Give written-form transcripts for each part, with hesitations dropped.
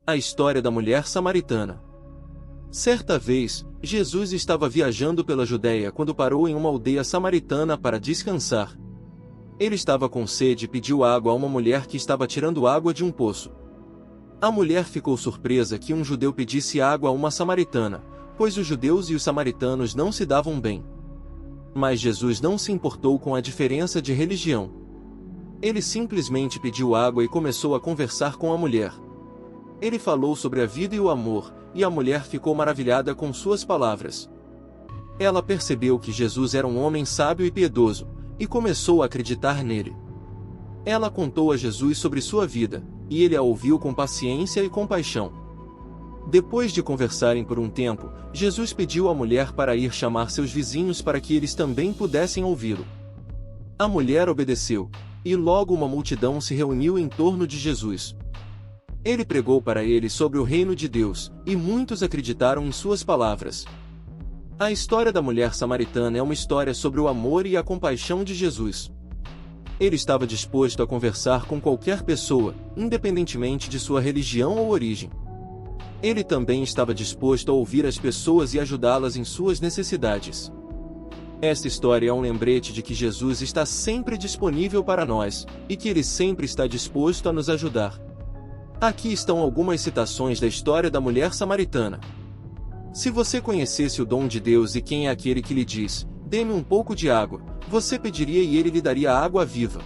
A história da mulher samaritana. Certa vez, Jesus estava viajando pela Judéia quando parou em uma aldeia samaritana para descansar. Ele estava com sede e pediu água a uma mulher que estava tirando água de um poço. A mulher ficou surpresa que um judeu pedisse água a uma samaritana, pois os judeus e os samaritanos não se davam bem. Mas Jesus não se importou com a diferença de religião. Ele simplesmente pediu água e começou a conversar com a mulher. Ele falou sobre a vida e o amor, e a mulher ficou maravilhada com suas palavras. Ela percebeu que Jesus era um homem sábio e piedoso, e começou a acreditar nele. Ela contou a Jesus sobre sua vida, e ele a ouviu com paciência e compaixão. Depois de conversarem por um tempo, Jesus pediu à mulher para ir chamar seus vizinhos para que eles também pudessem ouvi-lo. A mulher obedeceu, e logo uma multidão se reuniu em torno de Jesus. Ele pregou para eles sobre o reino de Deus, e muitos acreditaram em suas palavras. A história da mulher samaritana é uma história sobre o amor e a compaixão de Jesus. Ele estava disposto a conversar com qualquer pessoa, independentemente de sua religião ou origem. Ele também estava disposto a ouvir as pessoas e ajudá-las em suas necessidades. Esta história é um lembrete de que Jesus está sempre disponível para nós, e que ele sempre está disposto a nos ajudar. Aqui estão algumas citações da história da mulher samaritana. Se você conhecesse o dom de Deus e quem é aquele que lhe diz, dê-me um pouco de água, você pediria e ele lhe daria água viva.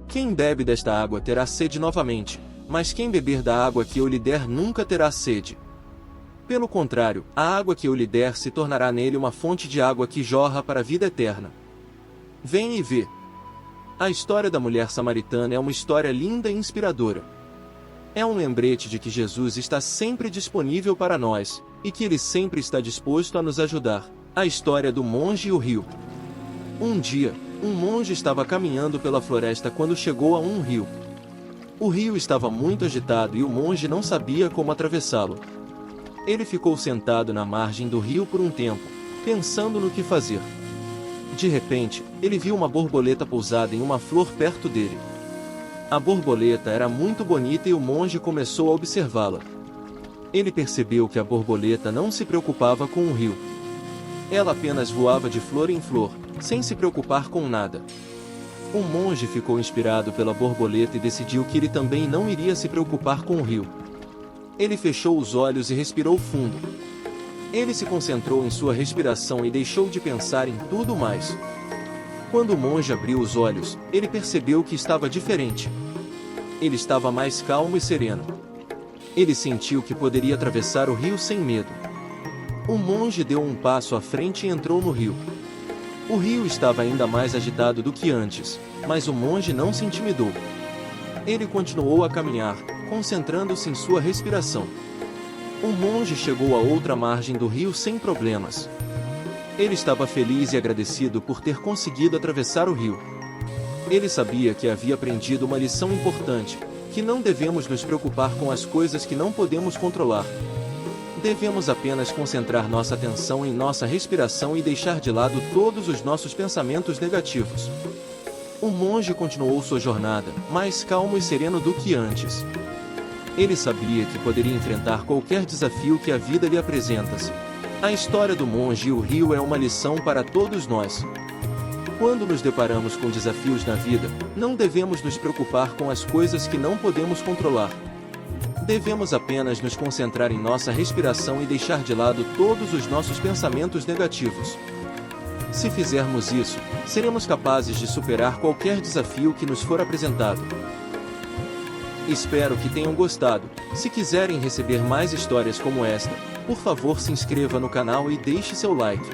Quem bebe desta água terá sede novamente, mas quem beber da água que eu lhe der nunca terá sede. Pelo contrário, a água que eu lhe der se tornará nele uma fonte de água que jorra para a vida eterna. Venha e vê. A história da mulher samaritana é uma história linda e inspiradora. É um lembrete de que Jesus está sempre disponível para nós, e que ele sempre está disposto a nos ajudar. A história do monge e o rio. Um dia, um monge estava caminhando pela floresta quando chegou a um rio. O rio estava muito agitado e o monge não sabia como atravessá-lo. Ele ficou sentado na margem do rio por um tempo, pensando no que fazer. De repente, ele viu uma borboleta pousada em uma flor perto dele. A borboleta era muito bonita e o monge começou a observá-la. Ele percebeu que a borboleta não se preocupava com o rio. Ela apenas voava de flor em flor, sem se preocupar com nada. O monge ficou inspirado pela borboleta e decidiu que ele também não iria se preocupar com o rio. Ele fechou os olhos e respirou fundo. Ele se concentrou em sua respiração e deixou de pensar em tudo mais. Quando o monge abriu os olhos, ele percebeu que estava diferente. Ele estava mais calmo e sereno. Ele sentiu que poderia atravessar o rio sem medo. O monge deu um passo à frente e entrou no rio. O rio estava ainda mais agitado do que antes, mas o monge não se intimidou. Ele continuou a caminhar, concentrando-se em sua respiração. O monge chegou à outra margem do rio sem problemas. Ele estava feliz e agradecido por ter conseguido atravessar o rio. Ele sabia que havia aprendido uma lição importante, que não devemos nos preocupar com as coisas que não podemos controlar. Devemos apenas concentrar nossa atenção em nossa respiração e deixar de lado todos os nossos pensamentos negativos. O monge continuou sua jornada, mais calmo e sereno do que antes. Ele sabia que poderia enfrentar qualquer desafio que a vida lhe apresentasse. A história do monge e o rio é uma lição para todos nós. Quando nos deparamos com desafios na vida, não devemos nos preocupar com as coisas que não podemos controlar. Devemos apenas nos concentrar em nossa respiração e deixar de lado todos os nossos pensamentos negativos. Se fizermos isso, seremos capazes de superar qualquer desafio que nos for apresentado. Espero que tenham gostado. Se quiserem receber mais histórias como esta, por favor se inscreva no canal e deixe seu like.